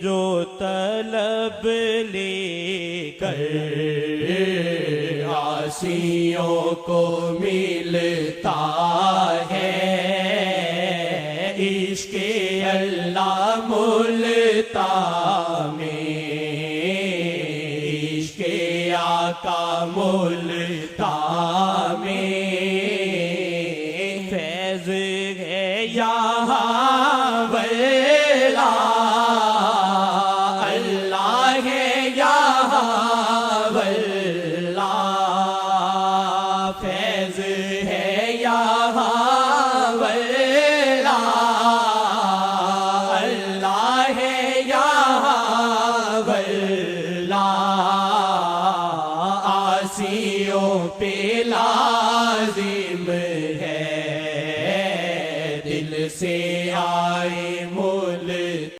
جو طلب لے کر عاصیوں کو ملتا ہے، عشق اللہ ملتاں میں، عشق آقا ملتاں میں